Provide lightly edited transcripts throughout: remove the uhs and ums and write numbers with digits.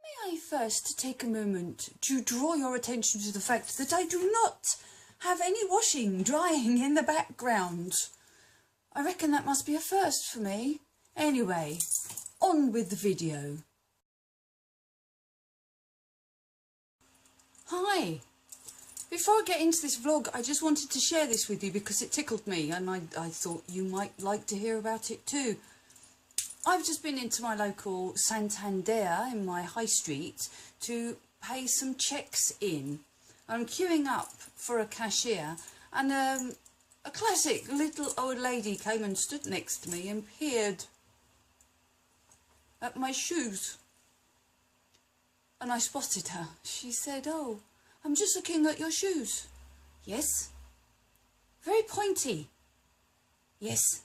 May I first take a moment to draw your attention to the fact that I do not have any washing drying in the background. I reckon that must be a first for me. Anyway, on with the video. Hi. Before I get into this vlog, I just wanted to share this with you because it tickled me and I thought you might like to hear about it too. I've just been into my local Santander in my high street to pay some checks in. I'm queuing up for a cashier and a classic little old lady came and stood next to me and peered at my shoes. And I spotted her. She said, "Oh, I'm just looking at your shoes." "Yes." "Very pointy." "Yes."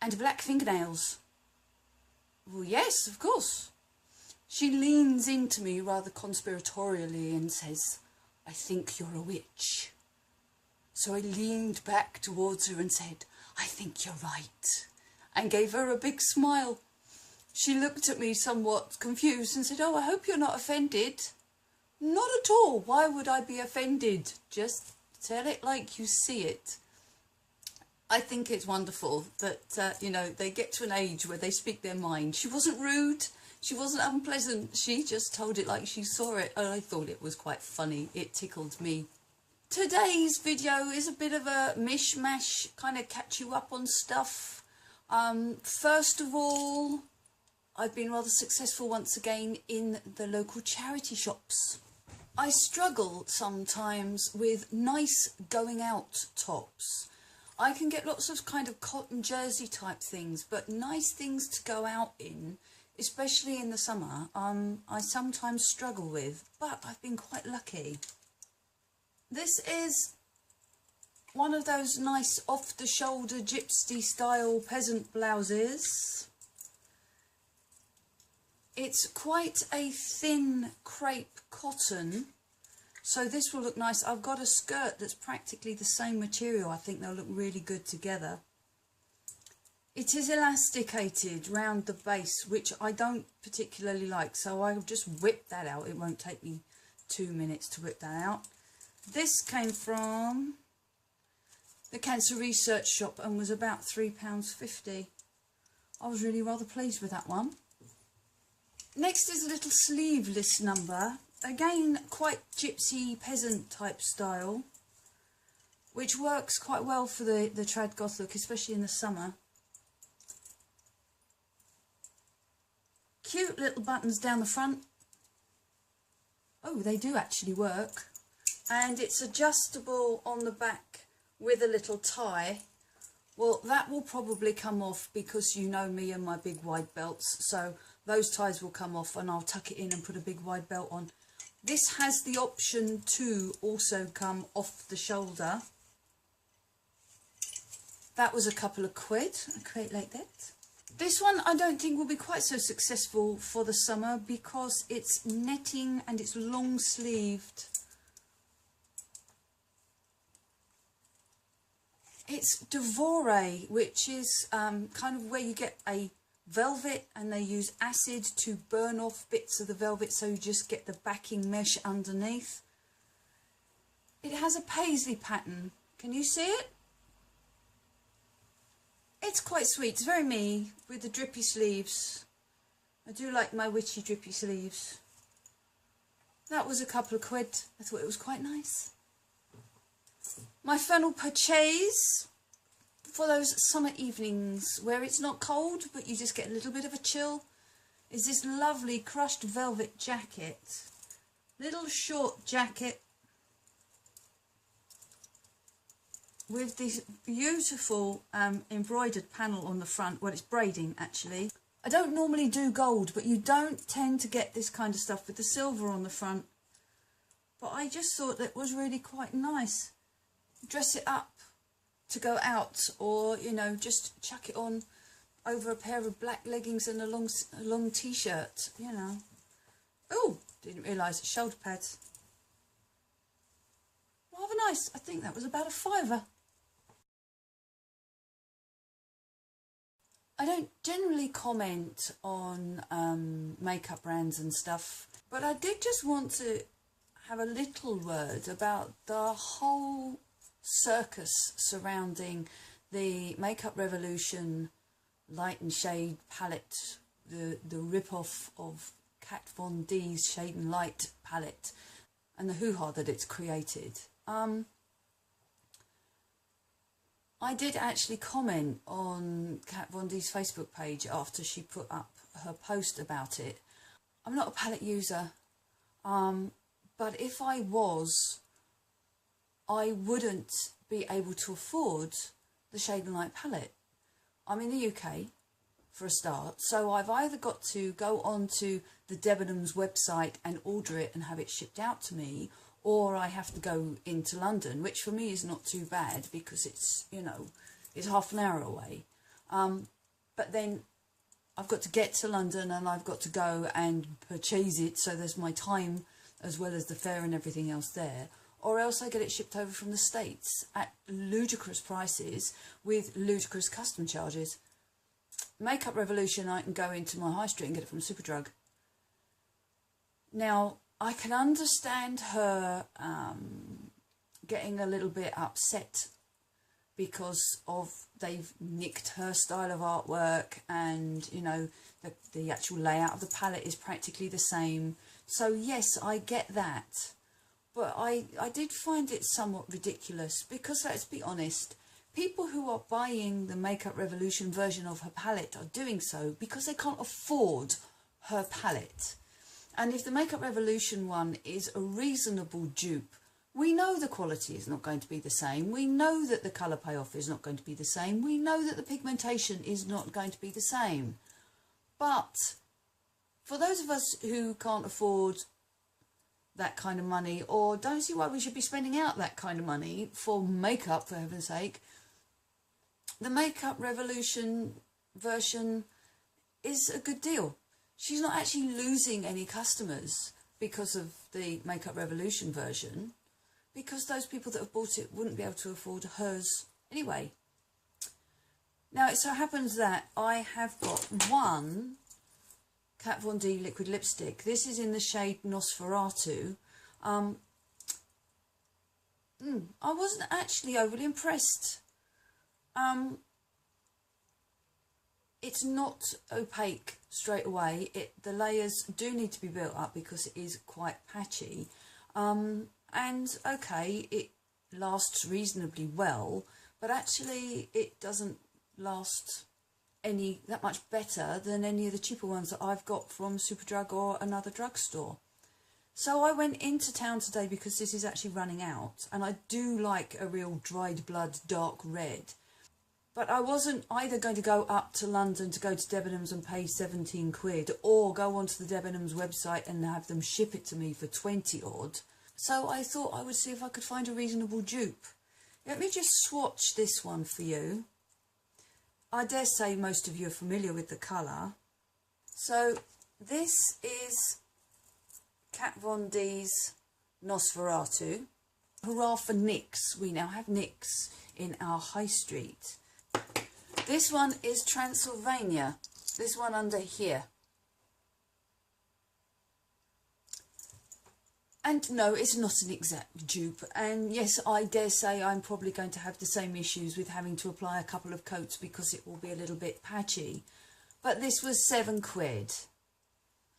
"And black fingernails." "Well, yes, of course." She leans into me rather conspiratorially and says, "I think you're a witch." So I leaned back towards her and said, "I think you're right," and gave her a big smile. She looked at me somewhat confused and said, "Oh, I hope you're not offended." "Not at all. Why would I be offended? Just tell it like you see it." I think it's wonderful that, you know, they get to an age where they speak their mind. She wasn't rude. She wasn't unpleasant. She just told it like she saw it. And I thought it was quite funny. It tickled me. Today's video is a bit of a mishmash, kind of catch you up on stuff. First of all, I've been rather successful once again in the local charity shops. I struggle sometimes with nice going out tops. I can get lots of kind of cotton jersey type things, but nice things to go out in, especially in the summer, I sometimes struggle with, but I've been quite lucky. This is one of those nice off-the-shoulder gypsy style peasant blouses. It's quite a thin crepe cotton, so this will look nice. I've got a skirt that's practically the same material. I think they'll look really good together. It is elasticated round the base, which I don't particularly like, so I'll just whip that out. It won't take me 2 minutes to whip that out. This came from the Cancer Research Shop and was about £3.50. I was really rather pleased with that one. Next is a little sleeveless number. Again, quite gypsy peasant type style, which works quite well for the trad goth look, especially in the summer. Cute little buttons down the front. Oh, they do actually work. And it's adjustable on the back with a little tie. Well, that will probably come off because you know me and my big wide belts, so those ties will come off and I'll tuck it in and put a big wide belt on. This has the option to also come off the shoulder. That was a couple of quid, a crate like that. This one I don't think will be quite so successful for the summer because it's netting and it's long sleeved. It's Devore, which is kind of where you get a velvet and they use acid to burn off bits of the velvet so you just get the backing mesh underneath. It has a paisley pattern. Can you see it? It's quite sweet. It's very me with the drippy sleeves. I do like my witchy drippy sleeves. That was a couple of quid. I thought it was quite nice. My final purchase for those summer evenings where it's not cold but you just get a little bit of a chill is this lovely crushed velvet jacket. Little short jacket with this beautiful embroidered panel on the front. Well, it's braiding actually. I don't normally do gold, but you don't tend to get this kind of stuff with the silver on the front. But I just thought that was really quite nice. Dress it up to go out, or you know, just chuck it on over a pair of black leggings and a long t-shirt, you know. Oh, didn't realise it's shoulder pads. Rather nice. I think that was about a £5. I don't generally comment on makeup brands and stuff, but I did just want to have a little word about the whole circus surrounding the Makeup Revolution light and shade palette, the rip-off of Kat Von D's Shade and Light palette, and the hoo-ha that it's created. I did actually comment on Kat Von D's Facebook page after she put up her post about it. I'm not a palette user, but if I was, I wouldn't be able to afford the Shade and Light palette. I'm in the UK for a start, so I've either got to go onto the Debenhams website and order it and have it shipped out to me, or I have to go into London, which for me is not too bad because it's, you know, it's half an hour away. But then I've got to get to London and I've got to go and purchase it, so there's my time as well as the fare and everything else there. Or else I get it shipped over from the States at ludicrous prices with ludicrous custom charges. Makeup Revolution, I can go into my high street and get it from Superdrug. Now, I can understand her getting a little bit upset because of they've nicked her style of artwork, and you know the actual layout of the palette is practically the same. So yes, I get that, but I did find it somewhat ridiculous because, let's be honest, people who are buying the Makeup Revolution version of her palette are doing so because they can't afford her palette. And if the Makeup Revolution one is a reasonable dupe, we know the quality is not going to be the same. We know that the colour payoff is not going to be the same. We know that the pigmentation is not going to be the same. But for those of us who can't afford that kind of money, or don't see why we should be spending out that kind of money for makeup, for heaven's sake, the Makeup Revolution version is a good deal. She's not actually losing any customers because of the Makeup Revolution version, because those people that have bought it wouldn't be able to afford hers anyway. Now, it so happens that I have got one Kat Von D liquid lipstick. This is in the shade Nosferatu. I wasn't actually overly impressed. It's not opaque straight away. The layers do need to be built up because it is quite patchy. And okay, it lasts reasonably well, but actually it doesn't last that much better than any of the cheaper ones that I've got from Superdrug or another drugstore. So I went into town today because this is actually running out, and I do like a real dried blood dark red. But I wasn't either going to go up to London to go to Debenhams and pay 17 quid, or go onto the Debenhams website and have them ship it to me for 20 odd. So I thought I would see if I could find a reasonable dupe. Let me just swatch this one for you. I dare say most of you are familiar with the colour. So this is Kat Von D's Nosferatu. Hurrah for NYX. We now have NYX in our high street. This one is Transylvania. This one under here. And no, it's not an exact dupe. And yes, I dare say I'm probably going to have the same issues with having to apply a couple of coats because it will be a little bit patchy. But this was 7 quid,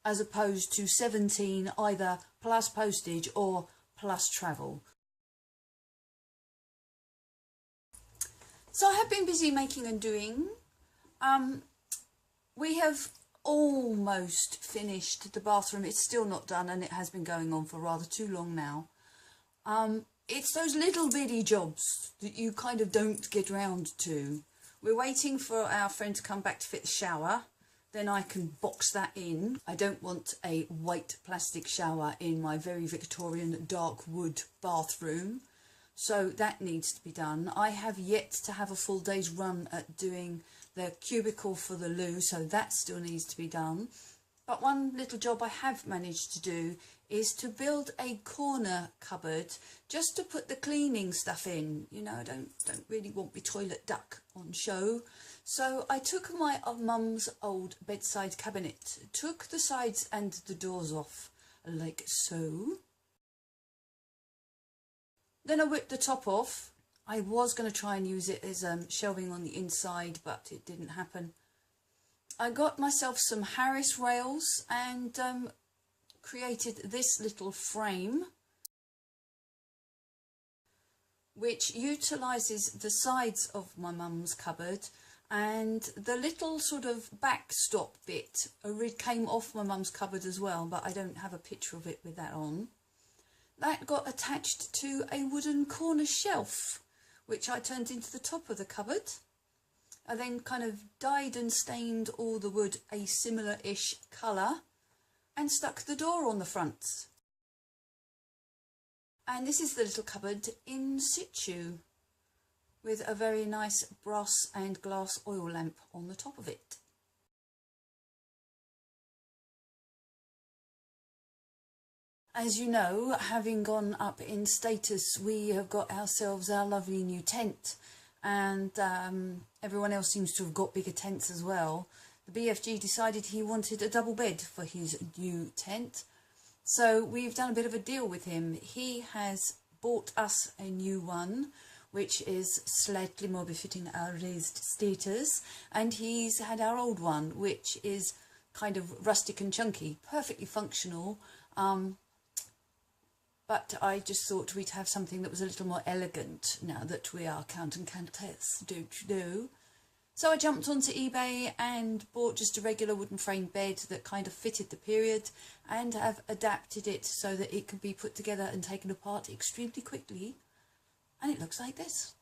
as opposed to 17 either plus postage or plus travel. So I have been busy making and doing. We have almost finished the bathroom. It's still not done, and it has been going on for rather too long now. It's those little bitty jobs that you kind of don't get round to. We're waiting for our friend to come back to fit the shower. Then I can box that in. I don't want a white plastic shower in my very Victorian dark wood bathroom. So that needs to be done. I have yet to have a full day's run at doing the cubicle for the loo, so that still needs to be done. But one little job I have managed to do is to build a corner cupboard just to put the cleaning stuff in. You know, I don't really want my toilet duck on show. So I took my mum's old bedside cabinet, took the sides and the doors off, like so. Then I whipped the top off. I was going to try and use it as shelving on the inside, but it didn't happen. I got myself some Harris rails and created this little frame which utilises the sides of my mum's cupboard, and the little sort of backstop bit came off my mum's cupboard as well, but I don't have a picture of it with that on. That got attached to a wooden corner shelf which I turned into the top of the cupboard. I then kind of dyed and stained all the wood a similar-ish colour and stuck the door on the front. And this is the little cupboard in situ with a very nice brass and glass oil lamp on the top of it. As you know, having gone up in status, we have got ourselves our lovely new tent, and everyone else seems to have got bigger tents as well. The BFG decided he wanted a double bed for his new tent, so we've done a bit of a deal with him. He has bought us a new one, which is slightly more befitting our raised status, and he's had our old one, which is kind of rustic and chunky, perfectly functional. But I just thought we'd have something that was a little more elegant now that we are Count and Countess, don't you know? So I jumped onto eBay and bought just a regular wooden frame bed that kind of fitted the period, and have adapted it so that it can be put together and taken apart extremely quickly. And it looks like this.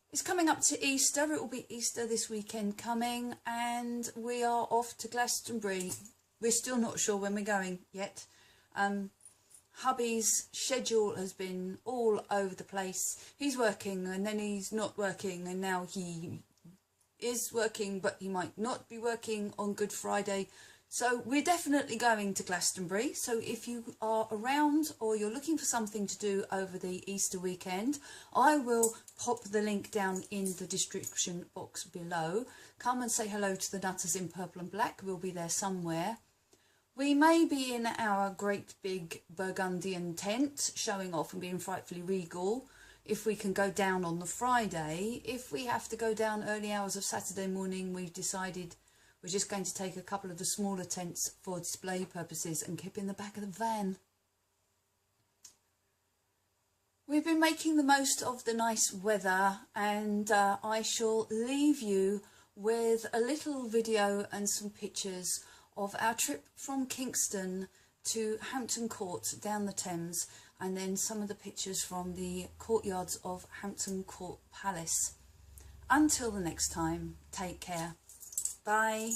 It's coming up to Easter. It will be Easter this weekend coming, and we are off to Glastonbury. We're still not sure when we're going yet. Hubby's schedule has been all over the place. He's working and then he's not working, and now he is working but he might not be working on Good Friday. So we're definitely going to Glastonbury. So if you are around or you're looking for something to do over the Easter weekend, I will pop the link down in the description box below. Come and say hello to the Nutters in Purple and Black. We'll be there somewhere. We may be in our great big Burgundian tent, showing off and being frightfully regal, if we can go down on the Friday. If we have to go down early hours of Saturday morning, we've decided we're just going to take a couple of the smaller tents for display purposes and keep in the back of the van. We've been making the most of the nice weather, and I shall leave you with a little video and some pictures of our trip from Kingston to Hampton Court down the Thames, and then some of the pictures from the courtyards of Hampton Court Palace. Until the next time, take care. Bye.